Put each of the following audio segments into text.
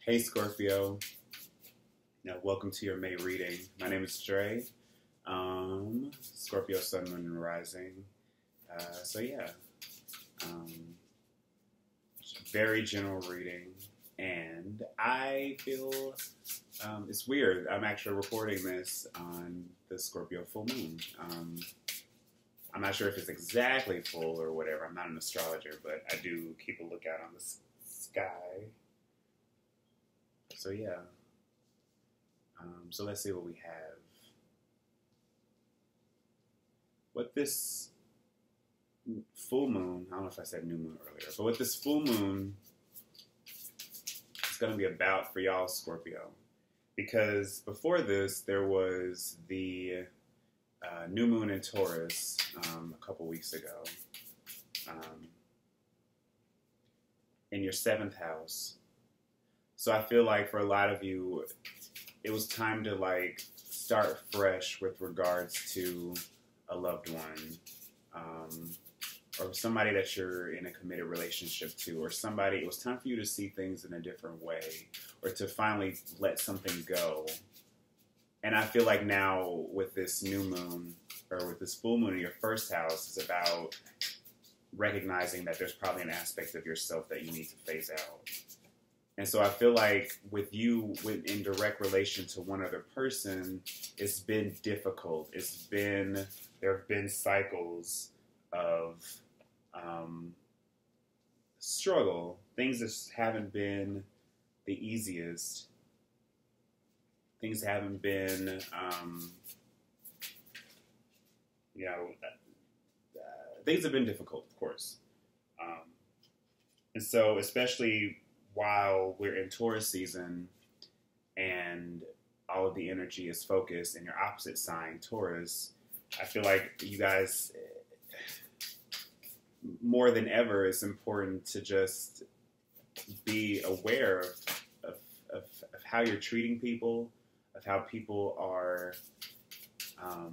Hey Scorpio, welcome to your May reading. My name is Dre, Scorpio Sun, Moon, and Rising. Um, Very general reading, and I feel it's weird. I'm actually recording this on the Scorpio full moon. I'm not sure if it's exactly full or whatever. I'm not an astrologer, but I do keep a lookout on the sky. So yeah. So let's see what we have. What this full moon, I don't know if I said new moon earlier, but what this full moon is going to be about for y'all, Scorpio. Because before this, there was the new moon in Taurus a couple weeks ago in your 7th house. So I feel like for a lot of you, it was time to like start fresh with regards to a loved one, or somebody that you're in a committed relationship to, or somebody. It was time for you to see things in a different way, or to finally let something go. And I feel like now with this new moon, or with this full moon in your 1st house, is about recognizing that there's probably an aspect of yourself that you need to phase out. And so I feel like with you in direct relation to one other person, it's been difficult. There have been cycles of struggle. Things just haven't been the easiest. Things haven't been, things have been difficult, of course. And so especially while we're in Taurus season and all of the energy is focused in your opposite sign, Taurus, I feel like you guys, more than ever, it's important to just be aware of how you're treating people, of how people are, how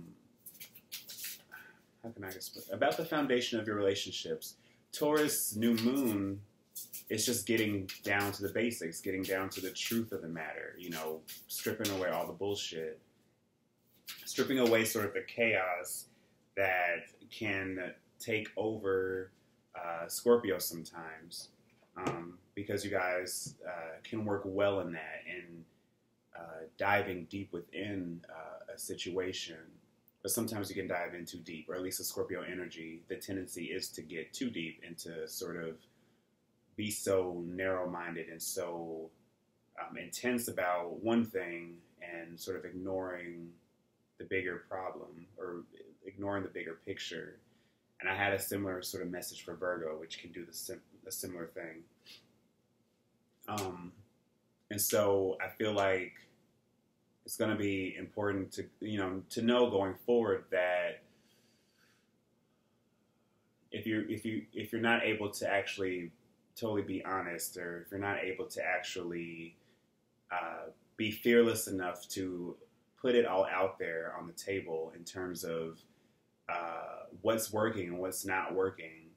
can I explain? About the foundation of your relationships. Taurus New Moon, it's just getting down to the basics, getting down to the truth of the matter, stripping away all the bullshit, stripping away sort of the chaos that can take over Scorpio sometimes, because you guys can work well in that and diving deep within a situation. But sometimes you can dive in too deep, or at least a Scorpio energy, the tendency is to get too deep into sort of be so narrow-minded and so intense about one thing and sort of ignoring the bigger problem or ignoring the bigger picture. And I had a similar sort of message for Virgo, which can do a similar thing. And so I feel like it's going to be important to know going forward that if you're not able to actually totally be honest, or if you're not able to actually be fearless enough to put it all out there on the table in terms of what's working and what's not working,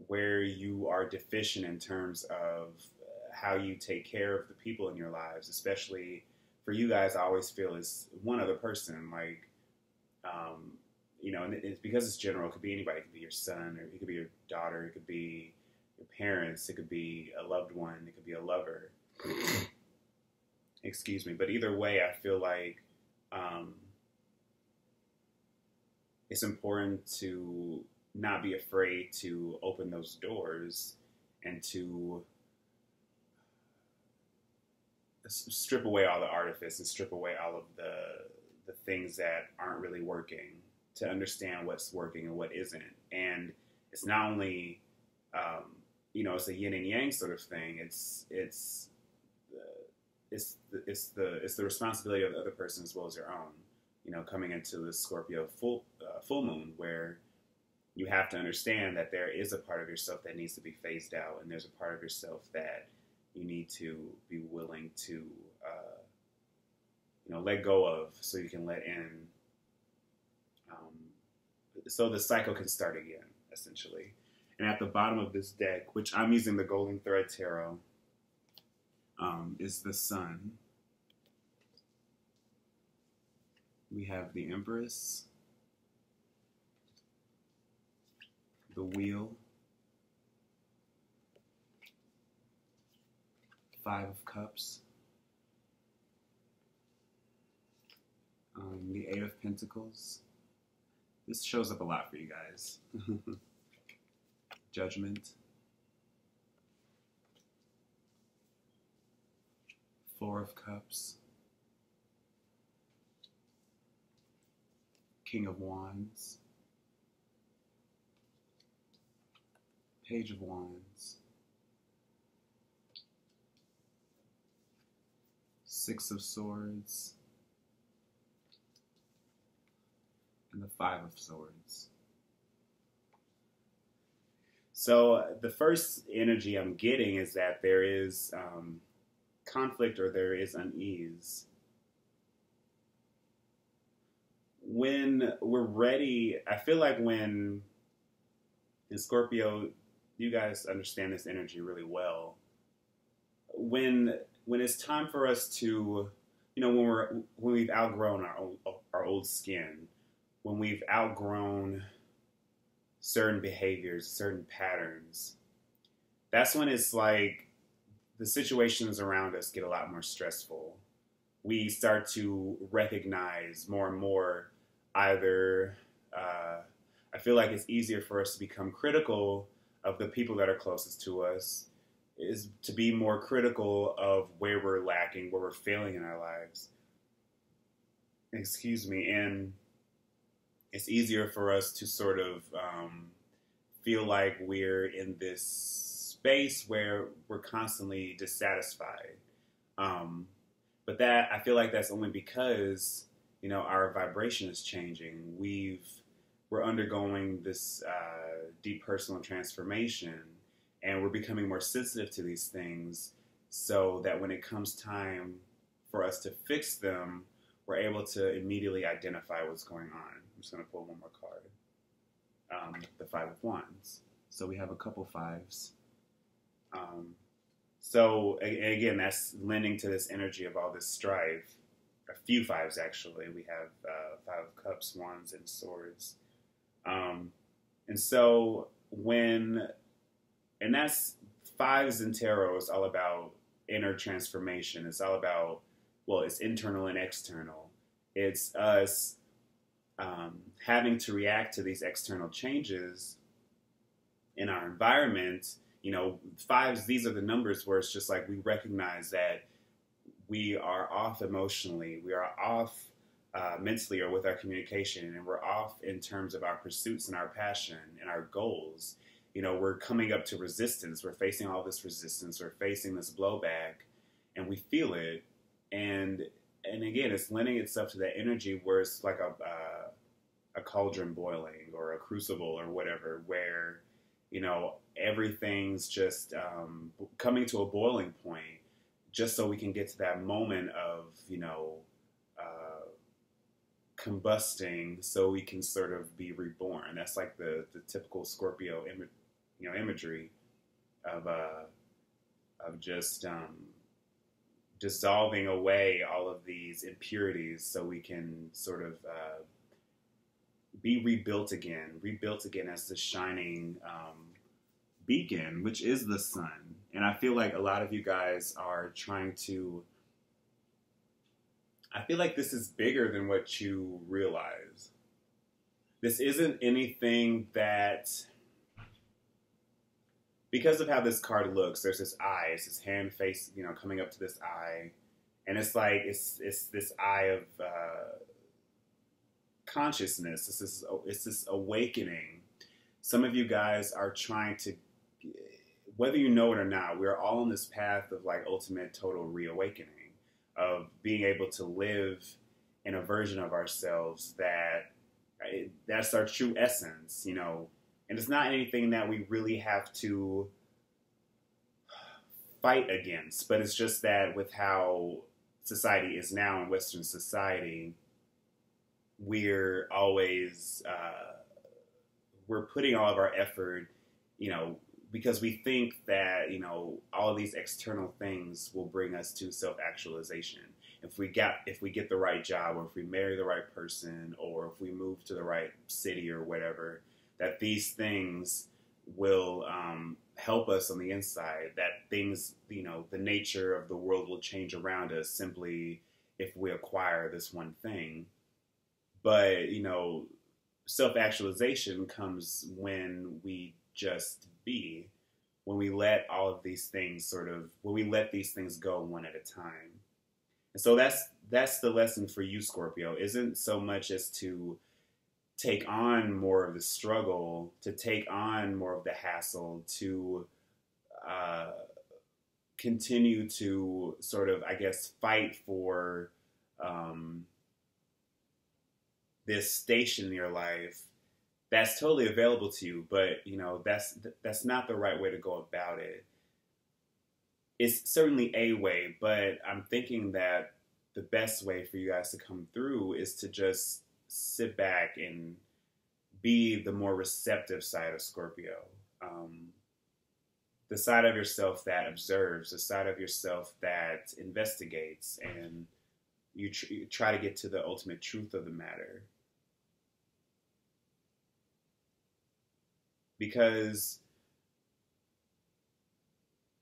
where you are deficient in terms of how you take care of the people in your lives, especially for you guys, I always feel is one other person, and it's because it's general. It could be anybody. It could be your son, or it could be your daughter. It could be your parents, it could be a loved one, it could be a lover. Excuse me. But either way, I feel like it's important to not be afraid to open those doors and to strip away all the artifice and strip away all of the things that aren't really working, to understand what's working and what isn't. And it's not only it's a yin and yang sort of thing. It's the responsibility of the other person as well as your own. Coming into the Scorpio full moon, where you have to understand that there is a part of yourself that needs to be phased out, and there's a part of yourself that you need to be willing to let go of, so you can let in, so the cycle can start again, essentially. And at the bottom of this deck, which I'm using the Golden Thread Tarot, is the Sun. We have the Empress, the Wheel, Five of Cups, the Eight of Pentacles. This shows up a lot for you guys. Judgment, Four of Cups, King of Wands, Page of Wands, Six of Swords, and the Five of Swords. So the first energy I'm getting is that there is conflict, or there is unease. When we're ready, I feel like when, in Scorpio, you guys understand this energy really well. When it's time for us to, when we've outgrown our old skin, when we've outgrown certain behaviors, certain patterns, that's when it's like the situations around us get a lot more stressful. We start to recognize more and more either, I feel like it's easier for us to become critical of the people that are closest to us, is to be more critical of where we're lacking, where we're failing in our lives. Excuse me. And it's easier for us to sort of feel like we're in this space where we're constantly dissatisfied. But that, I feel like that's only because, our vibration is changing. We're undergoing this deep personal transformation, and we're becoming more sensitive to these things, so that when it comes time for us to fix them, we're able to immediately identify what's going on. I'm just going to pull one more card. The Five of Wands. So we have a couple fives. So again, that's lending to this energy of all this strife. A few fives, actually. We have Five of Cups, Wands, and Swords. And so and that's fives in tarot is all about inner transformation. It's all about, it's internal and external. It's us having to react to these external changes in our environment. Fives, these are the numbers where it's just like we recognize that we are off emotionally, we are off mentally or with our communication, and we're off in terms of our pursuits and our passion and our goals. We're coming up to resistance. We're facing all this resistance. We're facing this blowback, and we feel it. And again, it's lending itself to that energy where it's like a cauldron boiling, or a crucible, or whatever, where everything's just coming to a boiling point, just so we can get to that moment of combusting, so we can sort of be reborn. That's like the typical Scorpio imagery of just dissolving away all of these impurities, so we can sort of be rebuilt again as the shining beacon, which is the sun. And I feel like a lot of you guys are trying to, I feel like this is bigger than what you realize. This isn't anything that, because of how this card looks, there's this eye, it's this hand face, coming up to this eye. And it's like, it's this eye of consciousness. It's this awakening. Some of you guys are trying to, whether you know it or not, we're all on this path of like ultimate total reawakening, of being able to live in a version of ourselves that's our true essence, and it's not anything that we really have to fight against, but it's just that with how society is now in Western society, we're always, we're putting all of our effort, because we think that, you know, all of these external things will bring us to self-actualization. If we get the right job, or if we marry the right person, or if we move to the right city or whatever, that these things will help us on the inside, that things, you know, the nature of the world will change around us simply if we acquire this one thing. But, you know, self-actualization comes when we just be, when we let all of these things when we let these things go one at a time. And so that's the lesson for you, Scorpio. Isn't so much as to take on more of the struggle, to take on more of the hassle, to continue to sort of, I guess, fight for this station in your life. That's totally available to you, but, you know, that's not the right way to go about it. It's certainly a way, but I'm thinking that the best way for you guys to come through is to just sit back and be the more receptive side of Scorpio. The side of yourself that observes, the side of yourself that investigates, and you try to get to the ultimate truth of the matter. Because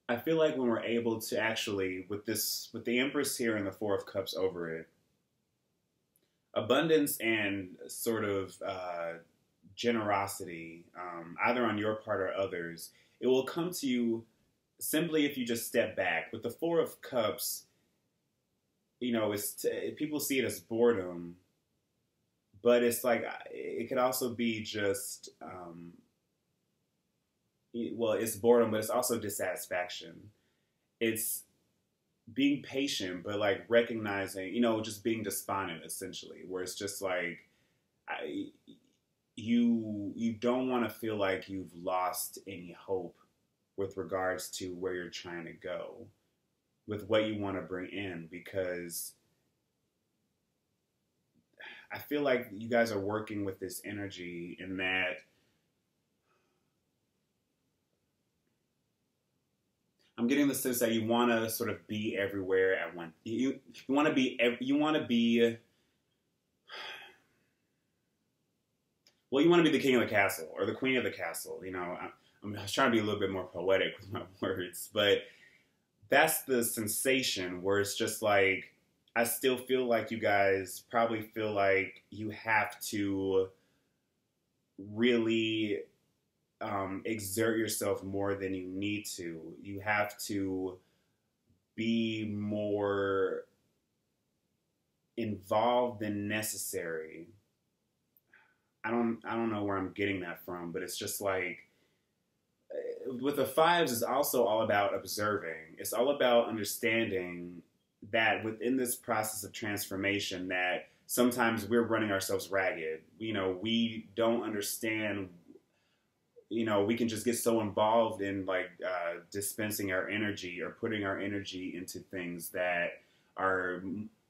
I feel like when we're able to actually, with the Empress here and the Four of Cups over it, abundance and sort of generosity, either on your part or others, it will come to you simply if you just step back. With the Four of Cups, you know, people see it as boredom, but it's like, it could also be just, well, it's boredom, but it's also dissatisfaction. It's being patient, but like recognizing, you know, just being despondent, essentially, where it's just like, you don't want to feel like you've lost any hope with regards to where you're trying to go, with what you want to bring in, because I feel like you guys are working with this energy in that I'm getting the sense that you want to sort of be everywhere at once. You want to be, well, you want to be the king of the castle or the queen of the castle. You know, I was trying to be a little bit more poetic with my words, but that's the sensation where it's just like, I still feel like you guys probably feel like you have to really exert yourself more than you need to. You have to be more involved than necessary. I don't know where I'm getting that from, but it's just like, with the fives, it's also all about observing. It's all about understanding that within this process of transformation, that sometimes we're running ourselves ragged. You know, we don't understand. You know, we can just get so involved in like dispensing our energy or putting our energy into things that are,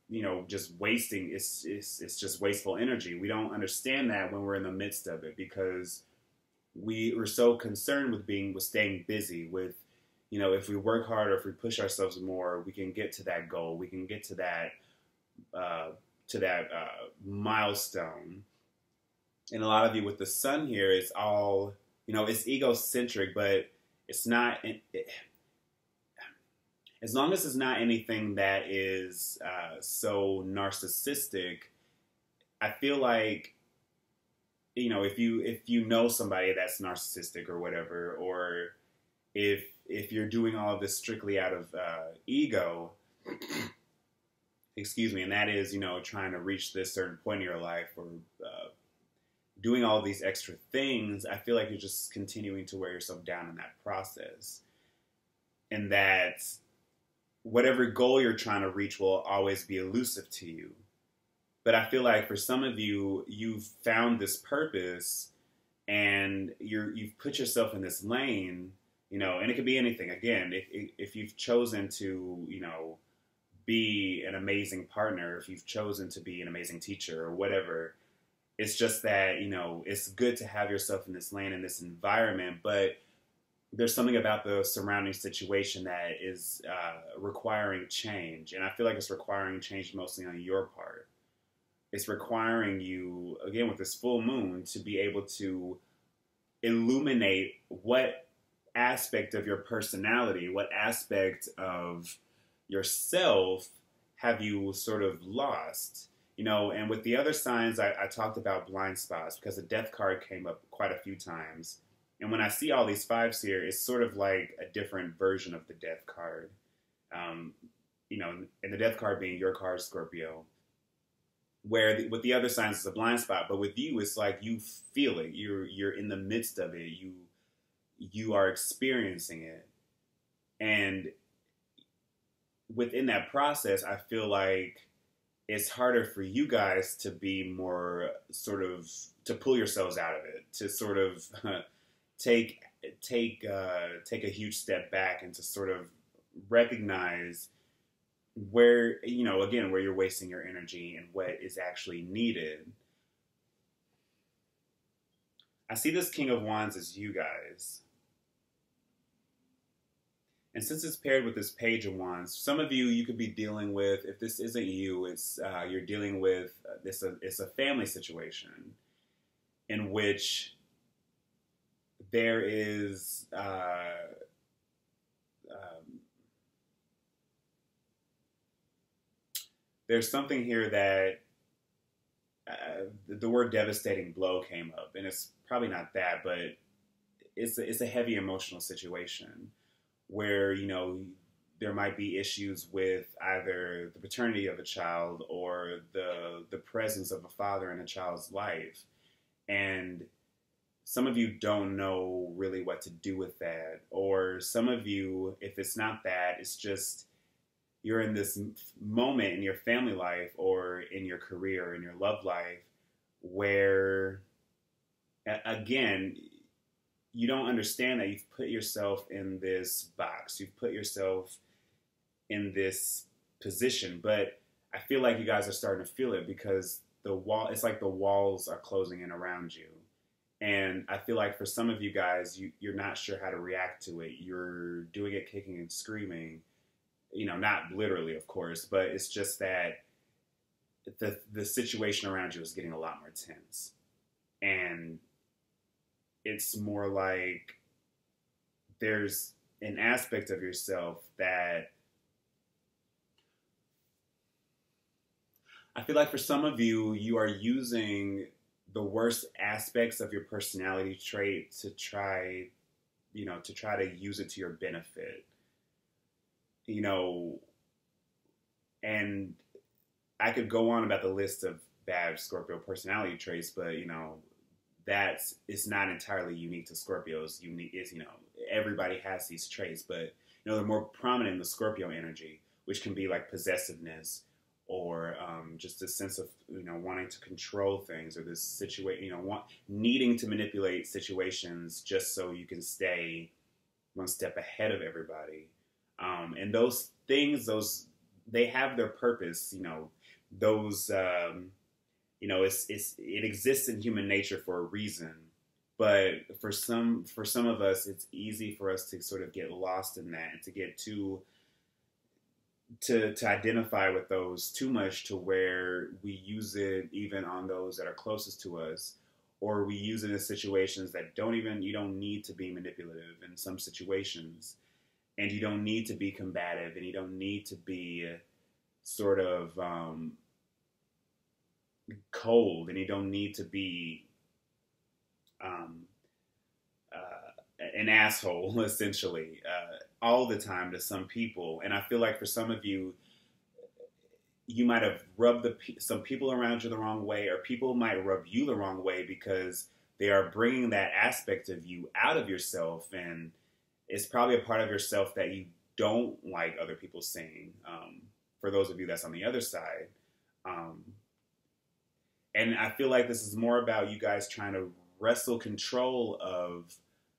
you know, just wasting. It's just wasteful energy. We don't understand that when we're in the midst of it, because we're so concerned with staying busy, with, you know, if we work harder, if we push ourselves more, we can get to that goal. We can get to that milestone. And a lot of you with the sun here, it's all, you know, it's egocentric, but it's not, as long as it's not anything that is so narcissistic, I feel like, you know, if you know somebody that's narcissistic or whatever, or if you're doing all of this strictly out of ego, excuse me, and that is, you know, trying to reach this certain point in your life, or doing all these extra things, I feel like you're just continuing to wear yourself down in that process. And that whatever goal you're trying to reach will always be elusive to you. But I feel like for some of you, you've found this purpose and you've put yourself in this lane, you know, and it could be anything. Again, if you've chosen to, you know, be an amazing partner, if you've chosen to be an amazing teacher or whatever, it's just that, you know, it's good to have yourself in this lane, in this environment, but there's something about the surrounding situation that is requiring change. And I feel like it's requiring change mostly on your part. It's requiring you, again, with this full moon, to be able to illuminate what aspect of your personality, what aspect of yourself have you sort of lost. You know, and with the other signs, I talked about blind spots because the death card came up quite a few times. And when I see all these fives here, it's sort of like a different version of the death card. You know, and the death card being your card, Scorpio. Where with the other signs it's a blind spot, but with you it's like you feel it. You're in the midst of it. You are experiencing it, and within that process, I feel like it's harder for you guys to be more sort of to pull yourselves out of it, to sort of take a huge step back and to sort of recognize where, you know, again, where you're wasting your energy and what is actually needed. I see this King of Wands as you guys. And since it's paired with this Page of Wands, some of you could be dealing with, if this isn't you, it's you're dealing with, it's a family situation in which there is there's something here that the word devastating blow came up, and it's probably not that, but it's a heavy emotional situation where, you know, there might be issues with either the paternity of a child or the presence of a father in a child's life, and some of you don't know really what to do with that, or some of you, if it's not that, it's just you're in this moment in your family life or in your career or in your love life where, again, you don't understand that you've put yourself in this box. You've put yourself in this position. But I feel like you guys are starting to feel it because it's like the walls are closing in around you. And I feel like for some of you guys, you're not sure how to react to it. You're doing it kicking and screaming. You know, not literally, of course, but it's just that the situation around you is getting a lot more tense. And it's more like there's an aspect of yourself that I feel like for some of you, you are using the worst aspects of your personality trait to try to use it to your benefit. You know, and I could go on about the list of bad Scorpio personality traits, but, you know, it's not entirely unique to Scorpios. You know, everybody has these traits, but, you know, they're more prominent in the Scorpio energy, which can be like possessiveness or just a sense of, you know, wanting to control things, or this situation, you know, needing to manipulate situations just so you can stay one step ahead of everybody. And those things, they have their purpose, you know, those, you know, it exists in human nature for a reason, but for some of us, it's easy for us to sort of get lost in that and to get to identify with those too much to where we use it even on those that are closest to us, or we use it in situations that you don't need to be manipulative in some situations. And you don't need to be combative, and you don't need to be sort of cold, and you don't need to be an asshole, essentially, all the time to some people. And I feel like for some of you, you might have rubbed some people around you the wrong way, or people might rub you the wrong way because they are bringing that aspect of you out of yourself, and it's probably a part of yourself that you don't like other people seeing. For those of you that's on the other side. And I feel like this is more about you guys trying to wrestle control of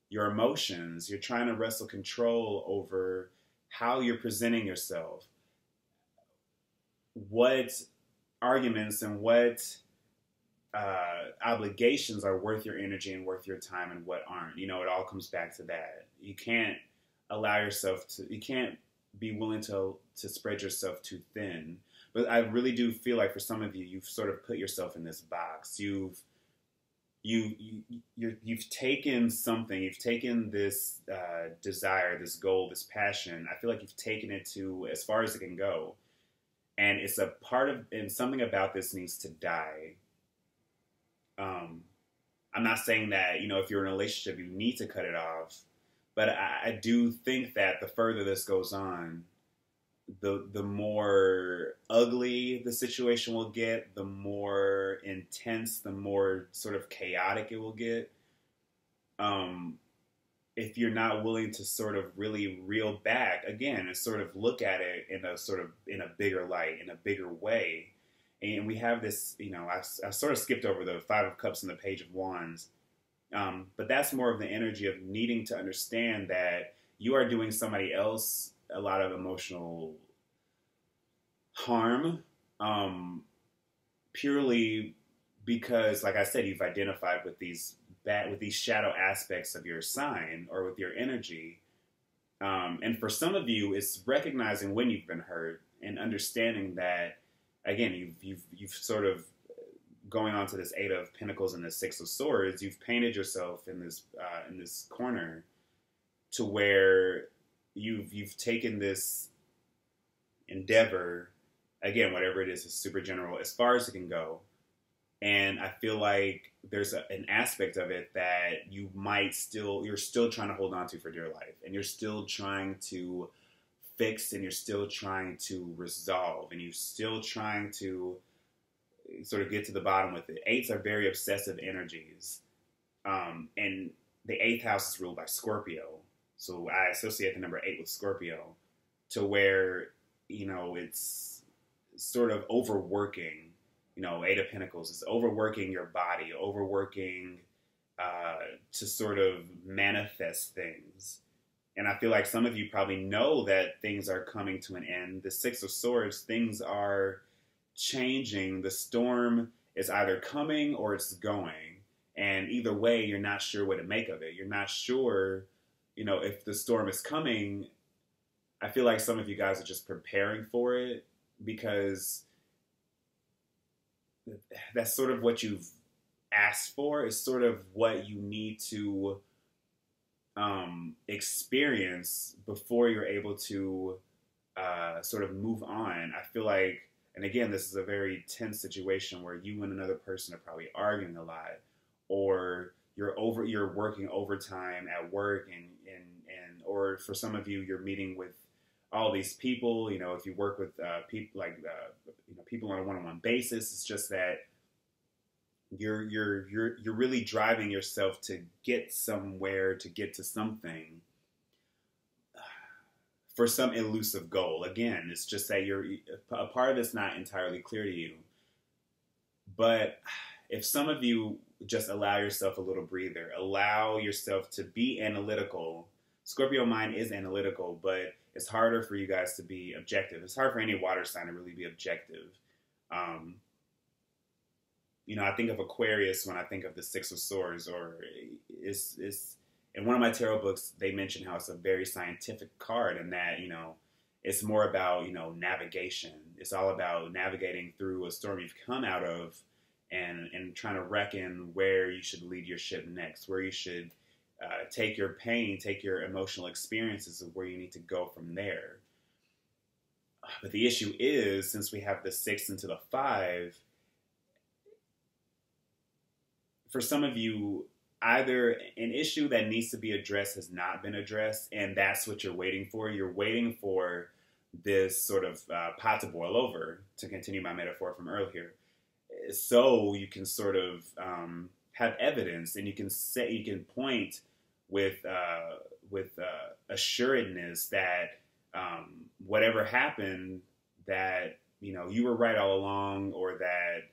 your emotions. You're trying to wrestle control over how you're presenting yourself, what arguments and what obligations are worth your energy and worth your time and what aren't. You know, it all comes back to that. You can't allow yourself to, you can't be willing to spread yourself too thin. But I really do feel like for some of you, you've sort of put yourself in this box. You've taken something, you've taken this desire, this goal, this passion. I feel like you've taken it to as far as it can go. And it's a part of, and something about this needs to die. I'm not saying that, you know, if you're in a relationship, you need to cut it off. But I do think that the further this goes on, the more ugly the situation will get, the more intense, the more sort of chaotic it will get. If you're not willing to sort of really reel back again and sort of look at it in a bigger light, in a bigger way. And we have this, you know, I sort of skipped over the Five of Cups and the Page of Wands. But that's more of the energy of needing to understand that you are doing somebody else a lot of emotional harm, purely because, like I said, you've identified with these shadow aspects of your sign or with your energy. And for some of you, it's recognizing when you've been hurt and understanding that, again, you've sort of, going on to this Eight of Pentacles and the Six of Swords, you've painted yourself in this corner to where you've taken this endeavor, again, whatever it is super general, as far as it can go. And I feel like there's an aspect of it that you're still trying to hold on to for dear life, and you're still trying to fix, and you're still trying to resolve, and you're still trying to sort of get to the bottom with it. Eights are very obsessive energies. And the 8th house is ruled by Scorpio. So I associate the number 8 with Scorpio, to where, you know, it's sort of overworking. You know, 8 of Pentacles is overworking your body, overworking to sort of manifest things. And I feel like some of you probably know that things are coming to an end. The 6 of Swords, things are changing. The storm is either coming or it's going. And either way, you're not sure what to make of it. You're not sure, you know, if the storm is coming. I feel like some of you guys are just preparing for it, because that's sort of what you've asked for. Is sort of what you need to experience before you're able to sort of move on. I feel like, and again, this is a very tense situation where you and another person are probably arguing a lot, or you're working overtime at work, and or for some of you, you're meeting with all these people. You know, if you work with people like you know, people on a one-on-one basis, it's just that you're really driving yourself to get somewhere, to get to something, for some elusive goal. Again, it's just that a part of it's not entirely clear to you. But if some of you just allow yourself a little breather, allow yourself to be analytical. Scorpio mind is analytical, but it's harder for you guys to be objective. It's hard for any water sign to really be objective. You know, I think of Aquarius when I think of the 6 of Swords, or it's in one of my tarot books, they mention how it's a very scientific card, and that, you know, it's more about, you know, navigation. It's all about navigating through a storm you've come out of, and trying to reckon where you should lead your ship next, where you should take your pain, take your emotional experiences, of where you need to go from there. But the issue is, since we have the 6 into the 5, for some of you, either an issue that needs to be addressed has not been addressed, and that's what you're waiting for. You're waiting for this sort of pot to boil over, to continue my metaphor from earlier, so you can sort of have evidence, and you can point with assuredness that whatever happened, that, you know, you were right all along, or that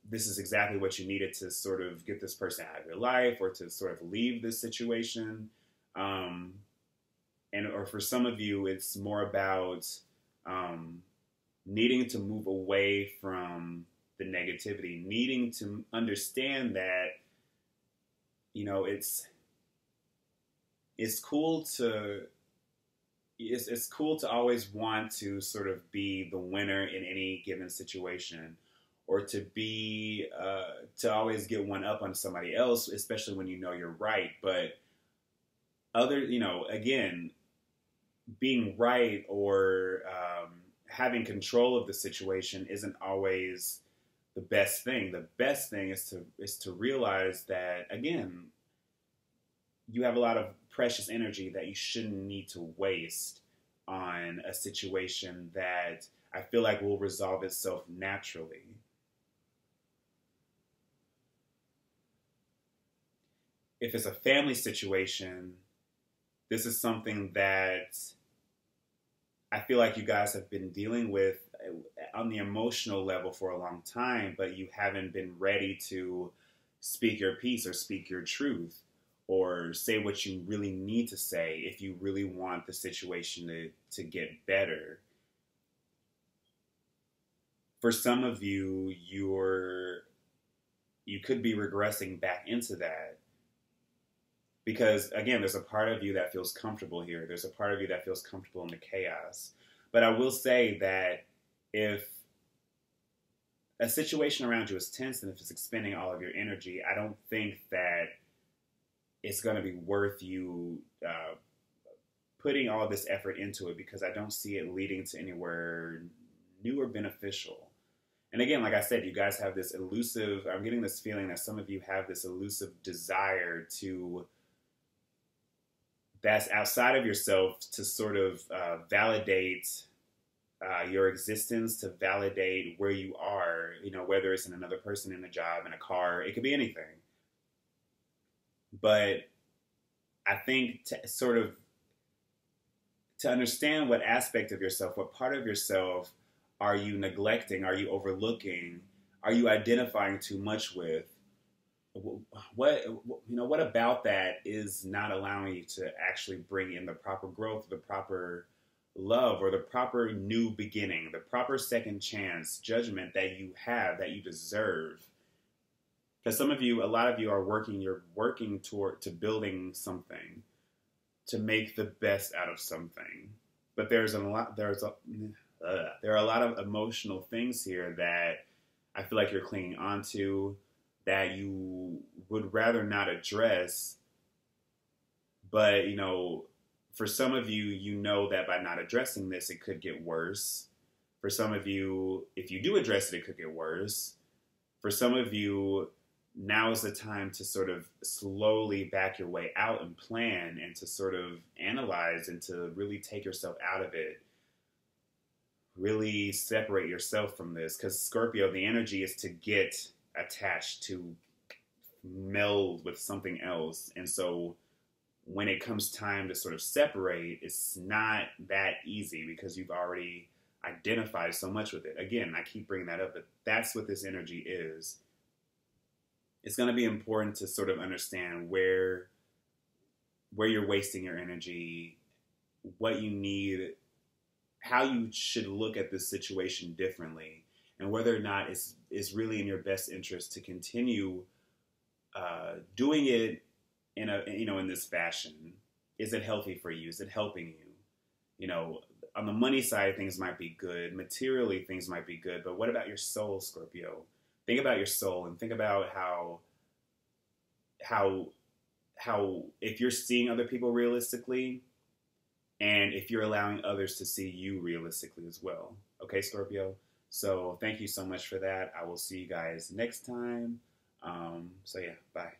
this is exactly what you needed to sort of get this person out of your life, or to sort of leave this situation. Or for some of you, it's more about needing to move away from the negativity, needing to understand that, you know, it's cool to it's cool to always want to sort of be the winner in any given situation, or to be to always get one up on somebody else, especially when you know you're right. But you know, again, being right or having control of the situation isn't always the best thing. The best thing is to realize that, again, you have a lot of precious energy that you shouldn't need to waste on a situation that I feel like will resolve itself naturally. If it's a family situation, this is something that I feel like you guys have been dealing with on the emotional level for a long time, but you haven't been ready to speak your piece or speak your truth or say what you really need to say if you really want the situation to get better. For some of you, you could be regressing back into that. Because, again, there's a part of you that feels comfortable here. There's a part of you that feels comfortable in the chaos. But I will say that if a situation around you is tense and if it's expending all of your energy, I don't think that it's going to be worth you putting all this effort into it, because I don't see it leading to anywhere new or beneficial. And again, like I said, you guys have this elusive, I'm getting this feeling that some of you have this elusive desire that's outside of yourself to sort of validate your existence, to validate where you are, you know, whether it's in another person, in a job, in a car, it could be anything. But I think to understand what aspect of yourself, what part of yourself are you neglecting, are you overlooking, are you identifying too much with, what about that is not allowing you to actually bring in the proper growth, the proper love, or the proper new beginning, the proper second chance, judgment that you have, that you deserve. Because a lot of you are working toward to building something, to make the best out of something. But there are a lot of emotional things here that I feel like you're clinging onto, that you would rather not address. But, you know, for some of you, you know that by not addressing this, it could get worse. For some of you, if you do address it, it could get worse. For some of you, now is the time to sort of slowly back your way out and plan, and to sort of analyze and to really take yourself out of it. Really separate yourself from this. Because Scorpio, the energy is to get attached, to meld with something else. And so when it comes time to sort of separate, it's not that easy because you've already identified so much with it. Again, I keep bringing that up, but that's what this energy is. It's going to be important to sort of understand where you're wasting your energy, what you need, how you should look at this situation differently, and whether or not it's really in your best interest to continue doing it in this fashion. Is it healthy for you? Is it helping you? You know, on the money side, things might be good. Materially, things might be good. But what about your soul, Scorpio? Think about your soul, and think about how if you're seeing other people realistically, and if you're allowing others to see you realistically as well. Okay, Scorpio? So thank you so much for that. I will see you guys next time. So yeah, bye.